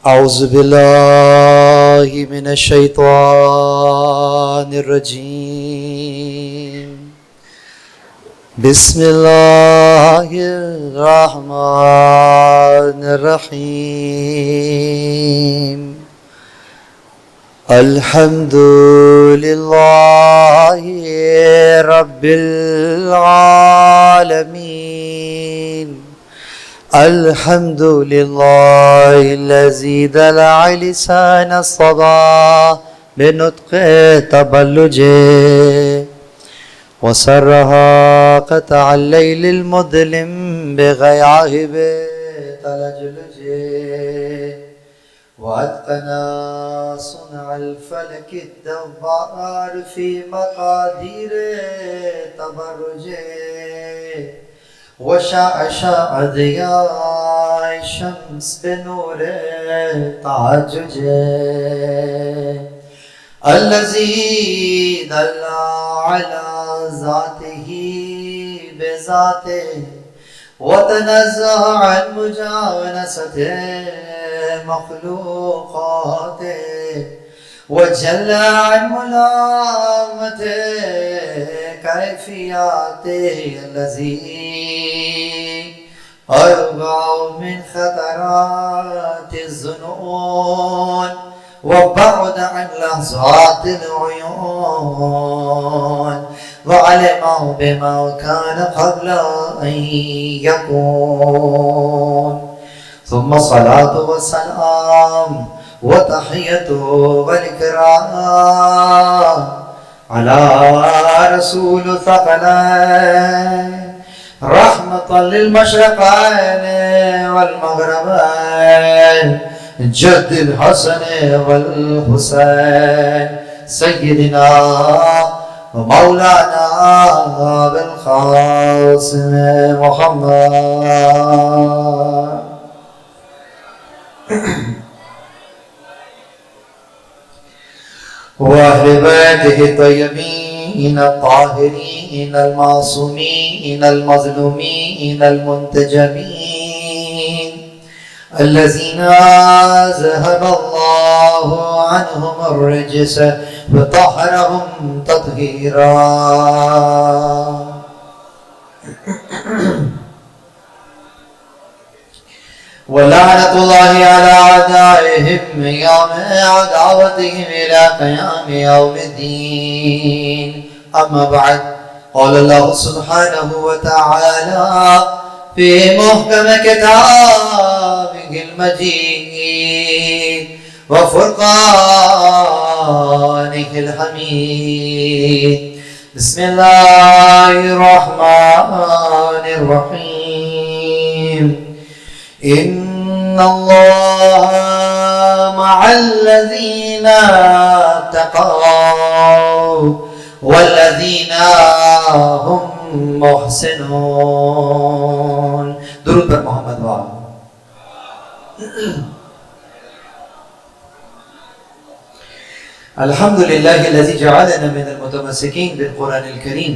اعوذ باللہ من الشیطان الرجیم بسم اللہ الرحمن الرحیم الحمد للہ رب العالمین الحمد للہ الذی دلع لسان الصدى بنطق تبلج وسرها قطع الليل المظلم بغياهب تلجلج واتقنا صنع الفلك الدبار في مقادير تبرج وشعشع ضياء الشمس بنور تعجج الذي دل على ذاته بذاته وتنزه عن مجانسة مخلوقاته وجل عن ملامة كيفياته الذي أربع من خطرات الظنون وبعد عن لحظات العيون وعلم بما كان قبل أن يكون ثم الصلاة والسلام وتحية والإكرام على رسول الثقلين رحمة للمشرقين والمغربين جد الحسن والحسين سيدنا ومولانا بالقاسم محمد وأهل بيته الطيبين الطاهرين المعصومين المظلومين المنتجبين الذين ذهب الله عنهم الرجس وطهرهم تطهيرا ولعنة الله على أعدائهم يوم عداوتهم إلى قيام يوم الدين أما بعد قال الله سبحانه وتعالى في محكم كتابه المجيد وفرقانه الحميد بسم الله الرحمن الرحيم إن الله مع الذين اتقوا والذين هم محسنون درود پر محمد وآلہ الحمد لله الذي جعلنا من المتمسكين بالقرآن الكريم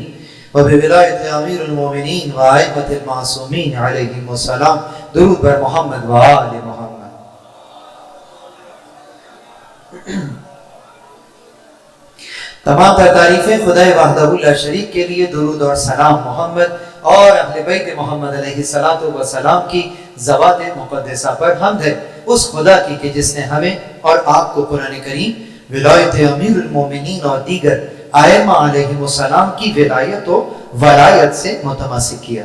وبولاية أمير المؤمنين وأئمة المعصومين عليهم السلام درود بر محمد و آل محمد. تمام تر تعریفیں خدائے وحدہ لا شریک کے لیے. درود اور سلام محمد اور اہل بیت محمد علیہ السلام کی ذوات مقدسہ پر حمد ہے اس خدا کی کہ جس نے ہمیں اور آپ کو قرآن کریم ولایت امیر المومنین اور دیگر ائمہ علیہم السلام کی ولایت و ولایت سے متمسک کیا.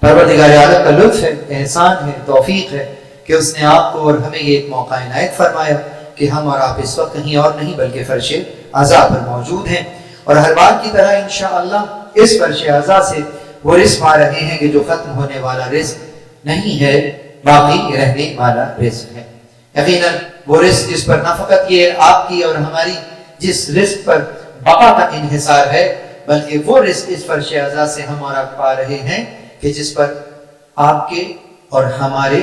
پروردگار عالم کا لطف ہے، احسان ہے، توفیق ہے کہ اس نے آپ کو اور ہمیں یہ ایک موقع عنایت فرمایا کہ ہم اور آپ اس وقت کہیں اور نہیں بلکہ فرش عزا پر موجود ہیں، اور ہر بار کی طرح انشاءاللہ اس فرش عزا سے وہ رزق پا رہے ہیں کہ جو ختم ہونے والا رزق نہیں ہے، باقی رہنے والا رزق ہے. یقیناً وہ رزق جس پر نہ فقط یہ آپ کی اور ہماری جس رزق پر بقا کا انحصار ہے، بلکہ وہ رزق اس فرش عزا سے ہم اور آپ پا رہے ہیں کہ جس پر آپ کے اور ہمارے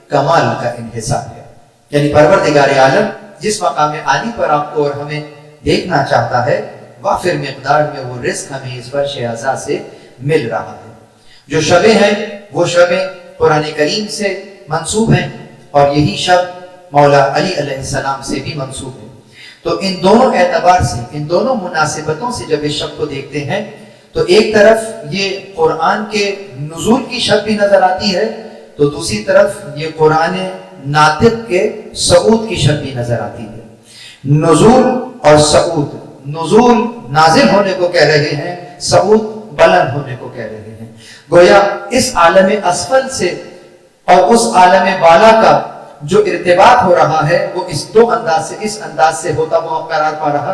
کمال کا انحصار ہے. یعنی پروردگار عالم جس مقام عالی پر آپ کو اور ہمیں دیکھنا چاہتا ہے، وافر مقدار میں وہ رزق ہمیں اس فرش عزا سے مل رہا ہے. جو شبیں ہیں وہ شبیں قرآن کریم سے منسوب ہیں، اور یہی شب مولا علی علیہ السلام سے بھی منسوب ہے۔ تو ان دونوں اعتبار سے، ان دونوں مناسبتوں سے جب اس شب کو دیکھتے ہیں تو ایک طرف یہ قرآن کے نزول کی شب بھی نظر آتی ہے، تو دوسری طرف یہ قرآن ناطق کے صعود کی شب بھی نظر آتی ہے۔ نزول اور صعود، نزول نازل ہونے کو کہہ رہے ہیں، صعود بلند ہونے کو کہہ رہے ہیں۔ گویا اس عالم اسفل سے اور اس عالم بالا کا جو ارتباط ہو رہا ہے وہ اس انداز سے ہوتا ہوا قرار پا رہا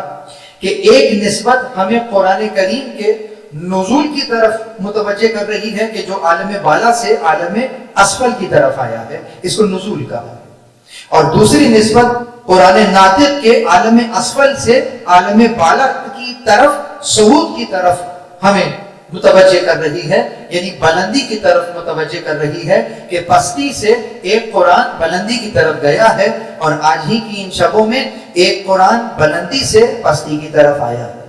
کہ ایک نسبت ہمیں قرآن کریم کے نزول کی طرف متوجہ کر رہی ہے کہ جو عالم بالا سے عالم اسفل کی طرف آیا ہے، اس کو نزول کہا ہے، اور دوسری نسبت قرآن ناطق کے عالم اسفل سے عالم بالا کی طرف، صعود کی طرف ہمیں متوجہ کر رہی ہے، یعنی بلندی کی طرف متوجہ کر رہی ہے کہ پستی سے ایک قرآن بلندی کی طرف گیا ہے، اور آج ہی کی ان شبوں میں ایک قرآن بلندی سے پستی کی طرف آیا ہے۔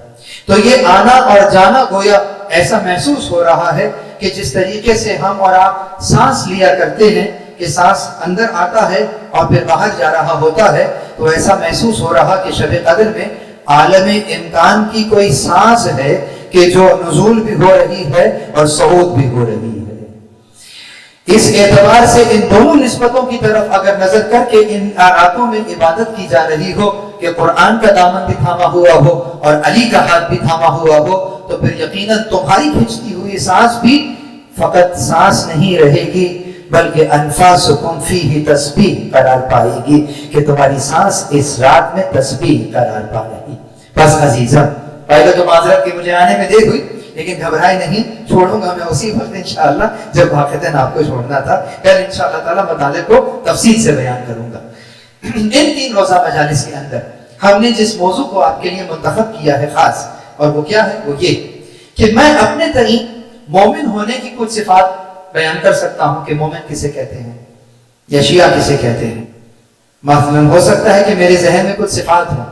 تو یہ آنا اور جانا گویا ایسا محسوس ہو رہا ہے کہ جس طریقے سے ہم اور آپ سانس لیا کرتے ہیں کہ سانس اندر آتا ہے اور پھر باہر جا رہا ہوتا ہے، تو ایسا محسوس ہو رہا کہ شب قدر میں عالم امکان کی کوئی سانس ہے کہ جو نزول بھی ہو رہی ہے اور صعود بھی ہو رہی ہے۔ اس اعتبار سے ان دونوں نسبتوں کی طرف اگر نظر کر کے ان راتوں میں عبادت کی جا رہی ہو کہ قرآن کا دامن بھی تھاما ہوا ہو اور علی کا ہاتھ بھی تھاما ہوا ہو، تو پھر یقیناً تمہاری کھنچتی ہوئی سانس بھی فقط سانس نہیں رہے گی بلکہ انفاسکم فیہ تسبیح قرار پائے گی، کہ تمہاری سانس اس رات میں تسبیح قرار پائے گی۔ بس عزیزاں، پہلے تو معذرت کہ مجھے آنے میں دیر ہوئی، لیکن گھبرائے نہیں، چھوڑوں گا میں اسی وقت انشاءاللہ جب واقعتاً آپ کو چھوڑنا تھا۔ پھر انشاءاللہ تعالیٰ مطالب کو تفصیل سے بیان کروں گا۔ ان 3 روزہ مجالس کے اندر ہم نے جس موضوع کو آپ کے لیے منتخب کیا ہے خاص، اور وہ کیا ہے، وہ یہ کہ میں اپنے تئیں مومن ہونے کی کچھ صفات بیان کر سکتا ہوں کہ مومن کسے کہتے ہیں یا شیعہ کسے کہتے ہیں۔ مثلاً ہو سکتا ہے کہ میرے ذہن میں کچھ صفات ہوں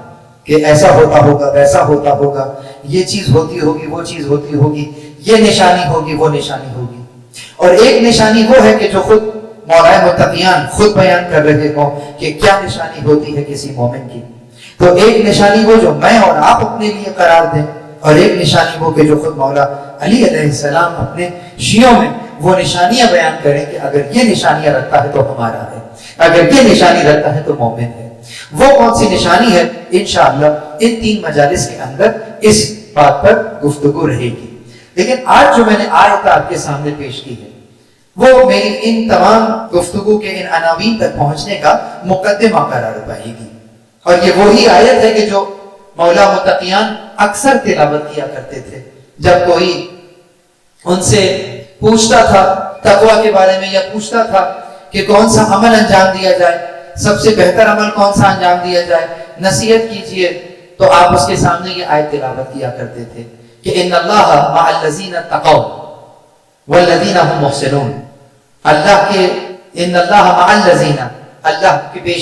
کہ ایسا ہوتا ہوگا، ویسا ہوتا ہوگا، یہ چیز ہوتی ہوگی، وہ چیز ہوتی ہوگی، یہ نشانی ہوگی، وہ نشانی ہوگی۔ اور ایک نشانی وہ ہے کہ جو خود مولا متقیان خود بیان کر رہے ہوں کہ کیا نشانی ہوتی ہے کسی مومن کی۔ تو ایک نشانی وہ جو میں اور آپ اپنے لیے قرار دیں، اور ایک نشانی وہ کہ جو خود مولا علی علیہ السلام اپنے شیعوں میں وہ نشانیاں بیان کریں کہ اگر یہ نشانیاں رکھتا ہے تو ہمارا ہے، اگر یہ نشانی رکھتا ہے تو مومن ہے۔ وہ کون سی نشانی ہے، انشاءاللہ ان 3 مجالس کے اندر اس بات پر گفتگو رہے گی۔ لیکن آج جو میں نے آیت آپ کے سامنے پیش کی ہے وہ میری ان تمام گفتگو کے ان عناوین تک پہنچنے کا مقدمہ قرار پائے گی، اور یہ وہی آیت ہے کہ جو مولا متقیان اکثر تلاوت کیا کرتے تھے جب کوئی ان سے پوچھتا تھا تقویٰ کے بارے میں، یا پوچھتا تھا کہ کون سا عمل انجام دیا جائے، سب سے بہتر عمل کون سا انجام دیا جائے، نصیحت کیجئے، تو آپ اس کے سامنے یہ آیت تلاوت کیا کرتے تھے کہ ان اللہ مع الذین اتقوا والذین هم محسنون، اللہ کے ان اللہ مع الذین، اللہ کے بے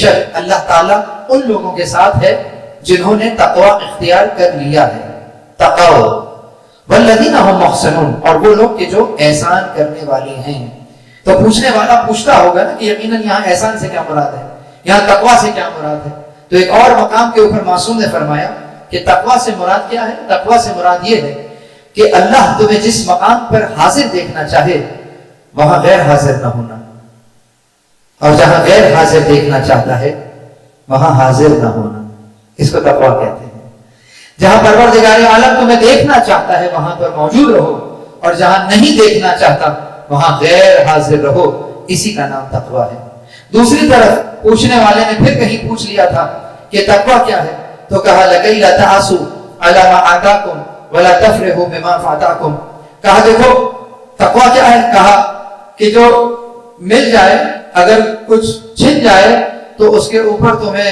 شک اللہ تعالیٰ ان لوگوں کے ساتھ ہے جنہوں نے تقوی اختیار کر لیا ہے، تقوا، والذین هم محسنون، اور وہ لوگ کہ جو احسان کرنے والے ہیں۔ تو پوچھنے والا پوچھتا ہوگا نا کہ یقیناً یہاں احسان سے کیا مراد ہے، یہاں تقویٰ سے کیا مراد ہے۔ تو ایک اور مقام کے اوپر معصوم نے فرمایا کہ تقویٰ سے مراد کیا ہے، تقویٰ سے مراد یہ ہے کہ اللہ تمہیں جس مقام پر حاضر دیکھنا چاہے وہاں غیر حاضر نہ ہونا، اور جہاں غیر حاضر دیکھنا چاہتا ہے وہاں حاضر نہ ہونا، اس کو تقویٰ کہتے ہیں۔ جہاں پروردگار عالم تمہیں دیکھنا چاہتا ہے وہاں پر موجود رہو، اور جہاں نہیں دیکھنا چاہتا وہاں غیر حاضر رہو، اسی کا نام تقویٰ ہے۔ دوسری طرف پوچھنے والے نے پھر کہیں پوچھ لیا تھا کہ تقویٰ کیا ہے، تو کہا لَكَيْ لَا تَعْصُوا عَلَىٰ مَا آتَاكُمْ وَلَا تَفْرِحُوا بِمَا فَاتَاكُمْ، کہا دیکھو تقویٰ کیا ہے، کہا کہ جو مل جائے، اگر کچھ چھن جائے تو اس کے اوپر تمہیں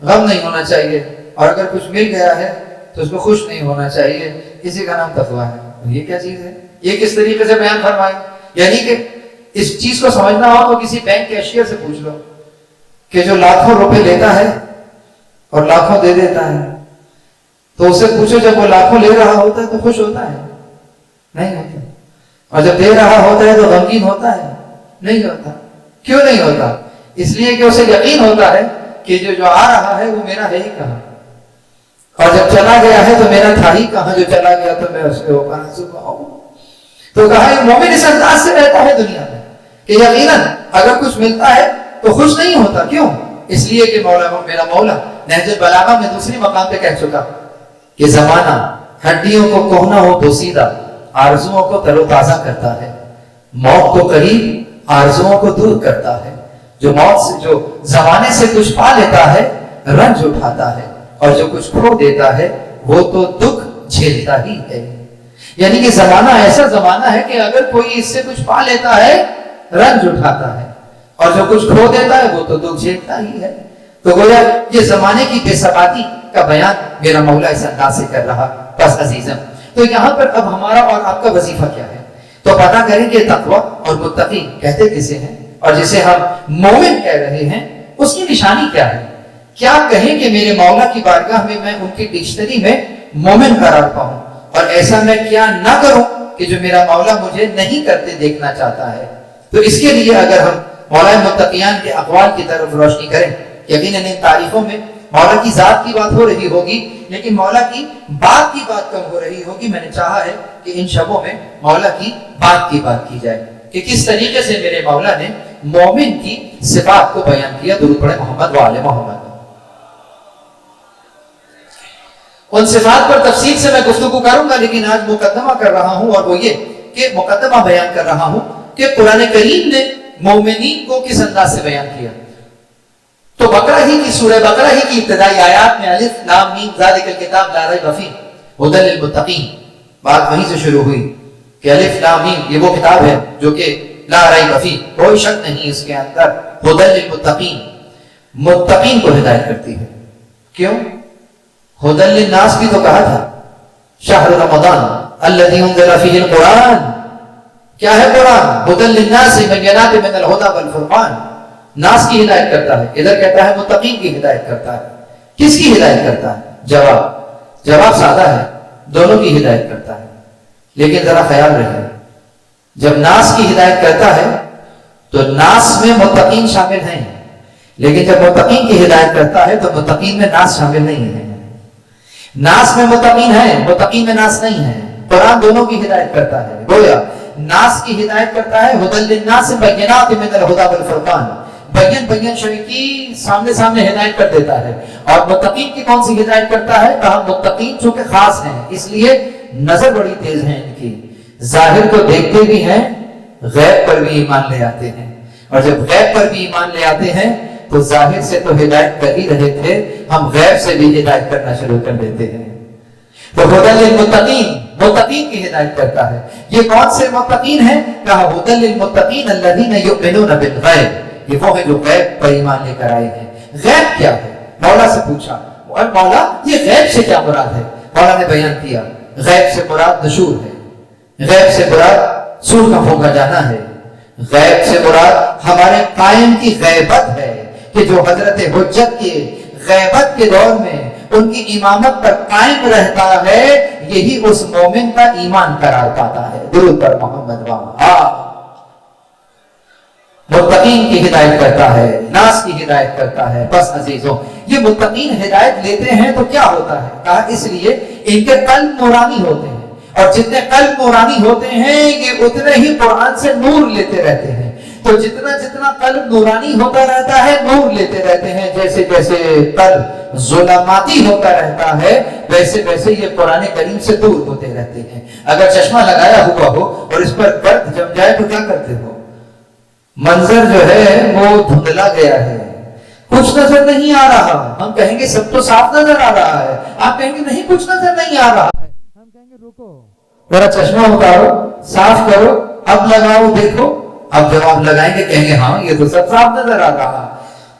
غم نہیں ہونا چاہیے، اور اگر کچھ مل گیا ہے تو اس میں خوش نہیں ہونا چاہیے، اسی کا نام تقویٰ ہے۔ یہ کیا چیز ہے، یہ کس طریقے سے بیان فرمائی، یعنی کہ اس چیز کو سمجھنا ہو تو کسی بینک کیشیئر سے پوچھ لو کہ جو لاکھوں روپے لیتا ہے اور لاکھوں دے دیتا ہے، تو اسے پوچھو جب وہ لاکھوں لے رہا ہوتا ہے تو خوش ہوتا ہے؟ نہیں ہوتا۔ اور جب دے رہا ہوتا ہے تو غمگین ہوتا ہے؟ نہیں ہوتا۔ کیوں نہیں ہوتا؟ اس لیے کہ اسے یقین ہوتا ہے کہ جو آ رہا ہے وہ میرا ہے ہی کہاں، اور جب چلا گیا ہے تو میرا تھا ہی کہاں، جو چلا گیا تو میں اس کے اوپر آنسو بہاؤں۔ تو کہا یہ مومن اس انداز سے رہتا ہے دنیا میں کہ یقیناً اگر کچھ ملتا ہے تو خوش نہیں ہوتا، کیوں؟ اس لیے کہ میرا مولا نہج البلاغہ میں دوسری مقام پہ کہہ چکا کہ زمانہ ہڈیوں کو کوہنا ہو بوسیدہ، آرزوؤں کو تر و تازہ کرتا ہے، موت کو قریب آرزوؤں کو دور کرتا ہے۔ جو موت سے، جو زمانے سے کچھ پا لیتا ہے رنج اٹھاتا ہے، اور جو کچھ کھو دیتا ہے وہ تو دکھ جھیلتا ہی ہے۔ یعنی کہ زمانہ ایسا زمانہ ہے کہ اگر کوئی اس سے کچھ پا لیتا ہے رنج اٹھاتا ہے، اور جو کچھ کھو دیتا ہے وہ تو دکھ جھیلتا ہی ہے۔ تو گویا یہ زمانے کی بے ثباتی کا بیان میرا مولا اس انداز سے کر رہا۔ بس عزیزم، تو یہاں پر اب ہمارا اور آپ کا وظیفہ کیا ہے؟ تو پتہ کریں کہ تقویٰ اور متقی کہتے کسے ہیں، اور جسے ہم مومن کہہ رہے ہیں اس کی نشانی کیا ہے؟ کیا کہیں کہ میرے مولا کی بارگاہ میں میں ان کی ڈکشنری میں مومن قرار پاؤں، اور ایسا میں کیا نہ کروں کہ جو میرا مولا مجھے نہیں کرتے دیکھنا چاہتا ہے؟ تو اس کے لیے اگر ہم مولا متقیان کے اقوال کی طرف روشنی کریں، یقیناً ان تعریفوں میں مولا کی ذات کی بات ہو رہی ہوگی لیکن مولا کی بات کی بات کم ہو رہی ہوگی۔ میں نے چاہا ہے کہ ان شبوں میں مولا کی بات کی بات کی جائے کہ کس طریقے سے میرے مولا نے مومن کی صفات کو بیان کیا۔ درود پڑھیں محمد و آل محمد۔ ان صفات پر تفصیل سے میں گفتگو کروں گا، لیکن آج مقدمہ کر رہا ہوں، اور وہ یہ کہ مقدمہ بیان کر رہا ہوں کہ قرآن کریم نے مومنین کو کس انداز سے بیان کیا۔ تو بقرہ ہی کی سورہ بقرہ ہی کی ابتدائی آیات میں الف لام میم ذالک الکتاب لا ریب فیہ ھدی للمتقین، بات وہیں سے شروع ہوئی کہ الف لام میم یہ وہ کتاب ہے جو کہ لا ریب فیہ، کوئی شک نہیں اس کے اندر، ھدی للمتقین، متقین کو ہدایت کرتی ہے۔ کیوں؟ ھدی للناس بھی تو کہا تھا، شہر رمضان الذی انزل فیہ القرآن، کیا ہے قرآن؟ ھدی للناس بینات من الھدی والفرقان، ناس کی ہدایت کرتا ہے، ادھر کہتا ہے متقین کی ہدایت کرتا ہے۔ کس کی ہدایت کرتا ہے؟ جواب سادہ ہے، دونوں کی ہدایت کرتا ہے، لیکن ذرا خیال رہے جب ناس کی ہدایت کرتا ہے تو ناس میں متقین شامل ہیں، لیکن جب متقین کی ہدایت کرتا ہے تو متقین میں ناس شامل نہیں ہے۔ ناس میں متقین ہے، متقین میں ناس نہیں ہے۔ قرآن دونوں کی ہدایت کرتا ہے، گویا ناس کی ہدایت کرتا ہے، ھدی للناس بینات من الھدی والفرقان، بین شریع کی سامنے سامنے ہدایت کر دیتا ہے۔ اور متقین کی کون سی ہدایت کرتا ہے؟ کہا متقین چونکہ خاص ہیں اس لیے نظر بڑی تیز ہے ان کی، ظاہر کو دیکھتے بھی ہیں، غیب پر بھی ایمان لے آتے ہیں، اور جب غیب پر بھی ایمان لے آتے ہیں تو ظاہر سے تو ہدایت کر ہی رہے تھے، ہم غیب سے بھی ہدایت کرنا شروع کر دیتے ہیں۔ تو ھدی للمتقین، متقین کی ہدایت کرتا ہے۔ یہ کون سے متقین ہیں؟ کہا ھدی للمتقین الذین یؤمنون بالغیب، یہ وہ ہے جو غیب پر ایمان لے کر آئے ہیں۔ غیب کیا ہے؟ مولا سے پوچھا، اور مولا یہ غیب سے کیا مراد ہے؟ مولا نے بیان کیا، غیب سے مراد نشور ہے، غیب سے مراد سور کا پھونکا جانا ہے، غیب سے مراد ہمارے قائم کی غیبت ہے کہ جو حضرت حجت کے غیبت کے دور میں ان کی امامت پر قائم رہتا ہے، یہی اس مومن کا ایمان قرار پاتا ہے۔ درود پر محمد وآلہ۔ متقین کی ہدایت کرتا ہے، ناس کی ہدایت کرتا ہے۔ بس عزیزوں، یہ متقین ہدایت لیتے ہیں تو کیا ہوتا ہے؟ کہا اس لیے ان کے قلب نورانی ہوتے ہیں، اور جتنے قلب نورانی ہوتے ہیں یہ اتنے ہی قرآن سے نور لیتے رہتے ہیں۔ تو جتنا جتنا قلب نورانی ہوتا رہتا ہے نور لیتے رہتے ہیں، جیسے جیسے قلب ظلماتی ہوتا رہتا ہے ویسے ویسے یہ قرآن کریم سے دور ہوتے رہتے ہیں۔ اگر چشمہ لگایا ہوا ہو اور اس پر گرد جم جائے تو کیا کرتے ہو؟ منظر جو ہے وہ دھندلا گیا ہے، کچھ نظر نہیں آ رہا۔ ہم کہیں گے سب تو صاف نظر آ رہا ہے، آپ کہیں گے نہیں کچھ نظر نہیں آ رہا ہے، ہم کہیں گے رکو ذرا چشمہ اتارو، صاف کرو، اب لگاؤ دیکھو، اب جب آپ لگائیں گے کہیں گے ہاں یہ تو سب صاف نظر آ رہا۔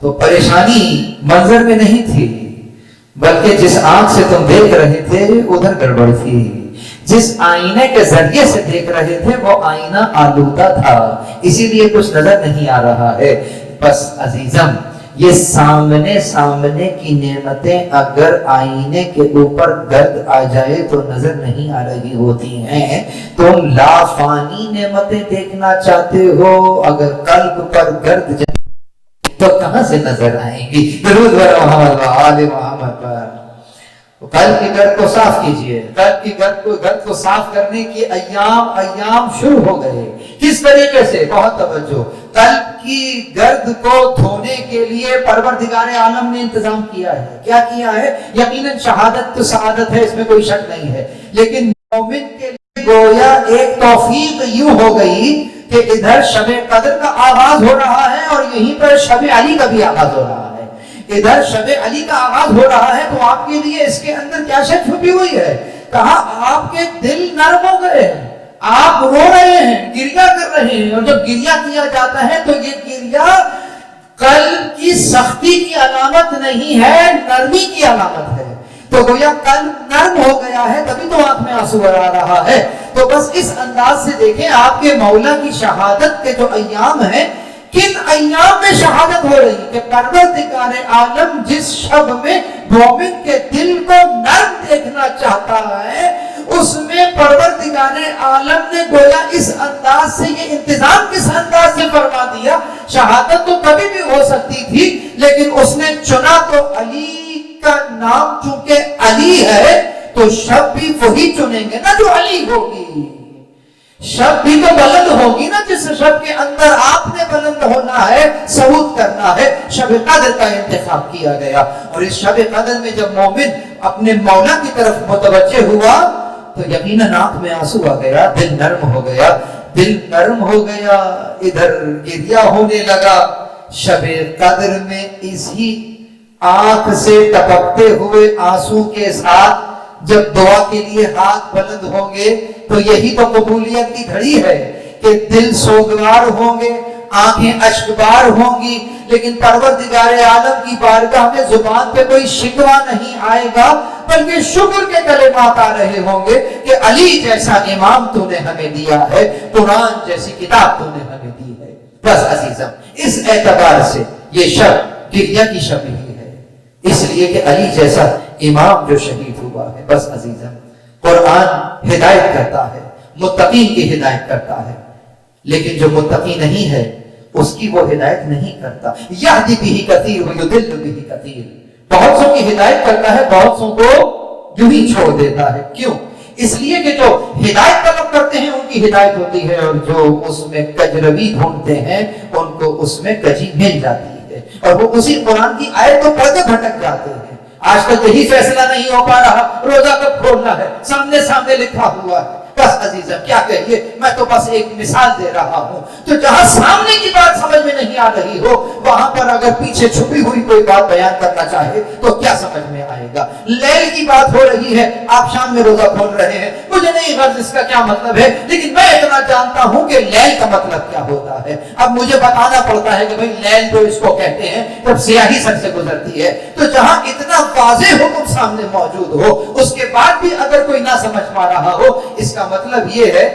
تو پریشانی منظر میں نہیں تھی، بلکہ جس آنکھ سے تم دیکھ رہے تھے ادھر گڑبڑ تھی، جس آئینے کے ذریعے سے دیکھ رہے تھے وہ آئینہ آلودہ تھا، اسی لیے کچھ نظر نہیں آ رہا ہے۔ بس عزیزم، یہ سامنے سامنے کی نعمتیں اگر آئینے کے اوپر گرد آ جائے تو نظر نہیں آ رہی ہوتی ہیں۔ تم لافانی نعمتیں دیکھنا چاہتے ہو، اگر قلب پر گرد جائے تو کہاں سے نظر آئیں گی؟ درود بر محمد و آل محمد پر۔ قلب کی گرد کو صاف کیجئے، قلب کی گرد کو صاف کرنے کی ایام شروع ہو گئے۔ کس طریقے سے؟ بہت توجہ۔ قلب کی گرد کو دھونے کے لیے پروردگار عالم نے انتظام کیا ہے۔ کیا کیا ہے؟ یقیناً شہادت تو سعادت ہے، اس میں کوئی شک نہیں ہے، لیکن مومن کے لیے گویا ایک توفیق یوں ہو گئی کہ ادھر شب قدر کا آغاز ہو رہا ہے اور یہیں پر شب علی کا بھی آغاز ہو رہا ہے۔ ادھر شب علی کا آغاز ہو رہا ہے تو آپ کے لیے اس کے اندر کیا شے چھپی ہوئی ہے؟ کہا آپ کے دل نرم ہو گئے ہیں، آپ رو رہے ہیں، گریہ کر رہے ہیں، اور جب گریہ کیا جاتا ہے تو یہ گریہ قلب کی سختی کی علامت نہیں ہے، نرمی کی علامت ہے۔ تو گویا قلب نرم ہو گیا ہے، تبھی تو آنکھ میں آنسو آ رہا ہے۔ تو بس اس انداز سے دیکھیں آپ کے مولا کی شہادت کے جو ایام ہیں، کن ایام میں شہادت ہو رہی کہ پروردگار عالم جس شب میں مومن کے دل کو نرم دیکھنا چاہتا ہے، اس میں پروردگار عالم نے گویا اس انداز سے یہ انتظام کس انداز سے فرما دیا۔ شہادت تو کبھی بھی ہو سکتی تھی، لیکن اس نے چنا تو علی کا نام، چونکہ علی ہے تو شب بھی وہی چنیں گے نا جو علی ہوگی، شب بھی تو بلند ہوگی نا جس شب کے اندر آپ نے بلند ہونا ہے، صعود کرنا ہے۔ شب قدر کا انتخاب کیا گیا، اور اس شب قدر میں جب مومن اپنے مولا کی طرف متوجہ ہوا تو یقیناً آنکھ میں آنسو آ گیا، دل نرم ہو گیا، دل نرم ہو گیا، ادھر گریہ ہونے لگا۔ شب قدر میں اسی آنکھ سے ٹپکتے ہوئے آنسو کے ساتھ جب دعا کے لیے ہاتھ بلند ہوں گے تو یہی تو قبولیت کی گھڑی ہے کہ دل سوگوار ہوں گے، آنکھیں اشکبار ہوں گی، لیکن پروردگار عالم کی بارگاہ میں زبان پہ کوئی شکوہ نہیں آئے گا، بلکہ شکر کے کلمات آ رہے ہوں گے کہ علی جیسا امام تو نے ہمیں دیا ہے، قرآن جیسی کتاب تو نے ہمیں دی ہے۔ بس عزیزم، اس اعتبار سے یہ شب گریہ کی شب ہی ہے، اس لیے کہ علی جیسا امام جو شہید ہوا ہے۔ بس عزیزم، قرآن ہدایت کرتا ہے، متقین کی ہدایت کرتا ہے، لیکن جو متقی نہیں ہے اس کی وہ ہدایت نہیں کرتا۔ یہدی بہ کثیر ویضل بہ کثیر، بہت سو کی ہدایت کرتا ہے، بہت سو کو یوں ہی چھوڑ دیتا ہے۔ کیوں؟ اس لیے کہ جو ہدایت طلب کرتے ہیں ان کی ہدایت ہوتی ہے، اور جو اس میں کجروی ڈھونڈتے ہیں ان کو اس میں کجی مل جاتی ہے، اور وہ اسی قرآن کی آیت کو پڑھ کے بھٹک جاتے ہیں۔ آج تک یہی فیصلہ نہیں ہو پا رہا روزہ کب کھولنا ہے، سامنے لکھا ہوا ہے۔ بس عزیزم کیا کہیے، میں تو بس ایک مثال دے رہا ہوں۔ تو جہاں سامنے کی بات سمجھ میں نہیں آ رہی ہو، وہاں پر اگر پیچھے چھپی ہوئی کوئی بات بیان کرنا چاہے تو کیا سمجھ میں آئے گا؟ لیل کی بات ہو رہی ہے، آپ شام میں روزہ کھول رہے ہیں، مجھے نہیں غرض اس کا کیا مطلب ہے، لیکن میں اتنا جانتا ہوں کہ لیل کا مطلب کیا ہوتا ہے۔ اب مجھے بتانا پڑتا ہے کہ بھئی لیل جو اس کو کہتے ہیں جب سیاہی سر سے گزرتی ہے، تو جہاں اتنا واضح حکم سامنے موجود ہو، اس کے بعد بھی اگر کوئی نہ سمجھ پا رہا ہو، اس کا مطلب یہ ہے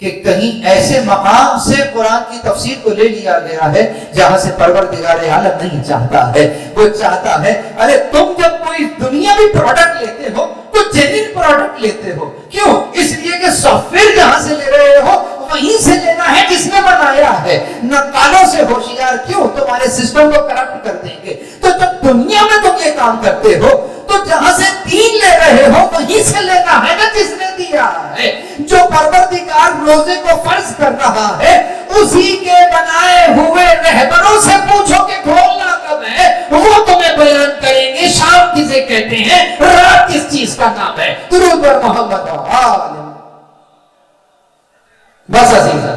کہ کہیں ایسے مقام سے قرآن کی تفسیر کو لے لیا گیا ہے جہاں سے پروردگار عالم نہیں چاہتا ہے۔ وہ چاہتا ہے ارے تم جب کوئی دنیاوی پروڈکٹ لیتے ہو تو جینوین پروڈکٹ لیتے ہو، کیوں؟ اس لیے کہ سافٹ ویئر جہاں سے لے رہے ہو وہیں سے لینا ہے جس نے بنایا ہے۔ نقالوں سے ہوشیار کیوں؟ تمہارے سسٹم کو کرپٹ کر دیں گے۔ تو جب دنیا میں تم یہ کام کرتے ہو تو جہاں سے دین لے رہے ہو وہیں سے لینا ہے نا جس نے دیا ہے۔ جو پروردگار روزے کو فرض کر رہا ہے اسی کے بنائے ہوئے رہبروں سے پوچھو کہ کھولنا کب ہے، وہ تمہیں بیان کریں گے۔ شام کسے کہتے ہیں، رات کس چیز کا نام ہے؟ درود بر محمد عالم۔ بس عزیزاں،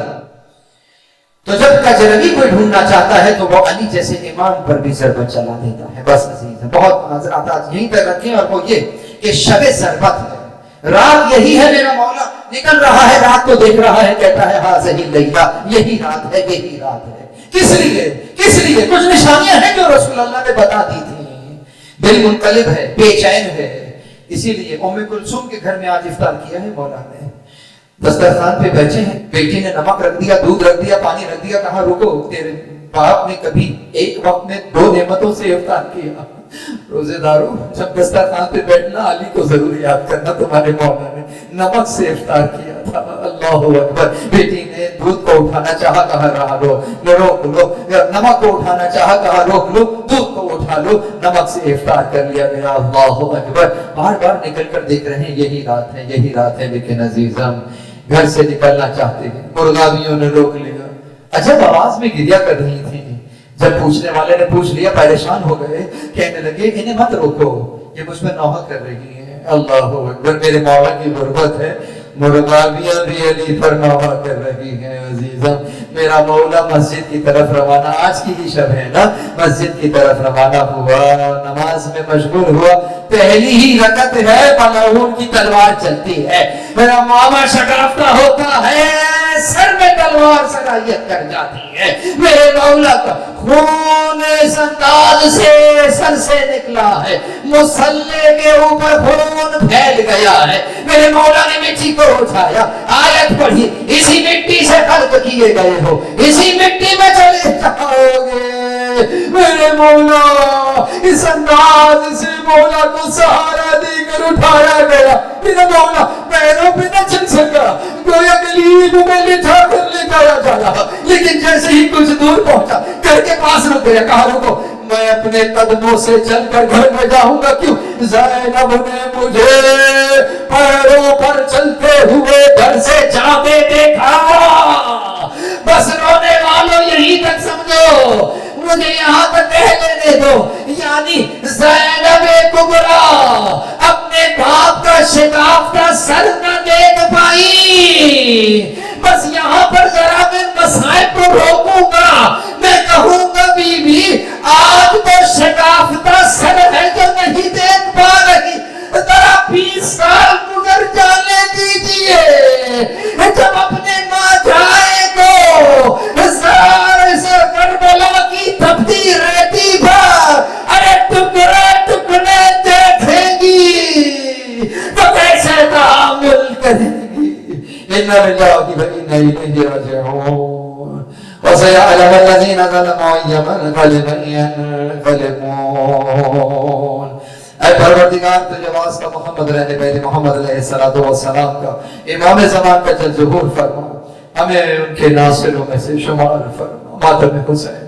تو جب کجروی کوئی ڈھونڈنا چاہتا ہے تو وہ علی جیسے امام پر بھی ضربت چلا دیتا ہے۔ بس عزیزاں، بہت حضرات آج یہیں تک رکھیں، اور وہ یہ کہ شب ضربت ہے، رات یہی ہے، میرا مولا نکل رہا ہے، رات کو دیکھ رہا ہے، کہتا ہے ہاں صحیح لیلا، یہی رات ہے، یہی رات ہے۔ کس لیے؟ کچھ نشانیاں ہیں جو رسول اللہ نے بتا دی تھی۔ دل منقلب ہے، بے چین ہے، اسی لیے ام کلثوم کے گھر میں آج افطار کیا ہے مولا نے۔ دسترخوان پہ بیٹھے ہیں، بیٹی نے نمک رکھ دیا، دودھ رکھ دیا، پانی رکھ دیا، کہا رکو، تیرے باپ نے کبھی ایک وقت میں 2 نعمتوں سے افطار کیا۔ روزے داروں، جب دسترخوان پہ بیٹھنا علی کو ضرور یاد کرنا، تمہارے مولا نے نمک سے افطار کیا تھا۔ اللہ اکبر۔ بیٹی نے دودھ کو اٹھانا چاہا کہا رہا روک لو، نمک کو اٹھانا چاہا کہا روک لو، دودھ کو اٹھا لو، نمک سے افطار کر لیا گیا۔ اللہ اکبر۔ بار بار نکل کر دیکھ رہے ہیں یہی رات ہے، لیکن عزیزم گھر سے نکلنا چاہتے ہیں، مرغاویوں نے روک لیا، عجب آواز میں گریا کر رہی تھی۔ جب پوچھنے والے نے پوچھ لیا پریشان ہو گئے، کہنے لگے انہیں مت روکو، یہ مجھ میں نوحہ کر رہی ہے۔ اللہ اکبر، میرے مولا کی غربت ہے، مرغاویاں بھی علی پر نوحہ کر رہی ہیں۔ عزیزم میرا مولا مسجد کی طرف روانہ، آج کی ہی شب ہے نا، مسجد کی طرف روانہ ہوا، نماز میں مشغول ہوا، پہلی ہی رکعت ہے، ملعون کی تلوار چلتی ہے، میرا ماما شگافتہ ہوتا ہے، سر میں تلوار سرایت کر جاتی ہے، میرے مولا کا خون اس انداز سے سر سے نکلا ہے، مصلی کے اوپر خون پھیل گیا ہے، میرے مولا نے مٹی کو اٹھایا، آیت پڑھی، اسی مٹی سے خلق کیے گئے ہو، اسی مٹی میں چلے جاؤ گے، میرے مولا اس انداز سے مولا کو سہارا دے کر اٹھایا گیا، میرا مولا پیروں پہ نہ چل سکا، گویا گلیب میں لٹھا کر لے جایا جا رہا، لیکن جیسے ہی کچھ دور پہنچا گھر کے پاس رک گیا، کہا رکو میں اپنے قدموں سے چل کر گھر میں جاؤں گا، کیوں زینب نے مجھے پیروں پر چلتے ہوئے گھر سے جاتے دیکھا، بس رونے والوں یہی تک سمجھو، مجھے یہاں تک کہہ لینے دو، یعنی زینب کبریٰ اپنے باپ کا شکافتہ سر نہ دیکھ پائی، بس یہاں پر ذرا میں مصائب کو روکوں گا، میں کہوں گا بی بی آج تو شکافتہ سر ہے جو نہیں دیکھ پا رہی، ذرا 20 سال گزر جانے دیجئے، جب اپنے ماں جائے تو ذرا کربلا کی تپتی رہتی بھر، ارے ٹکڑے ٹکڑے دیکھیں گی تو کیسے تعامل کریں گی۔ اِنَّا لِلَّهِ وَإِنَّا إِلَيْهِ رَاجِعُونَ وَسَيَعْلَمُ الَّذِينَ ظَلَمُوا أَيَّ مُنقَلِبٍ يَنقَلِبُونَ۔ اے پروردگار تجھے واسطہ محمد رہنے بیت محمد علیہ السلام کا امام زمان کا جل ظہور فرما، ہمیں ان کے ناصروں میں سے شمار فرما۔ ماتم حسین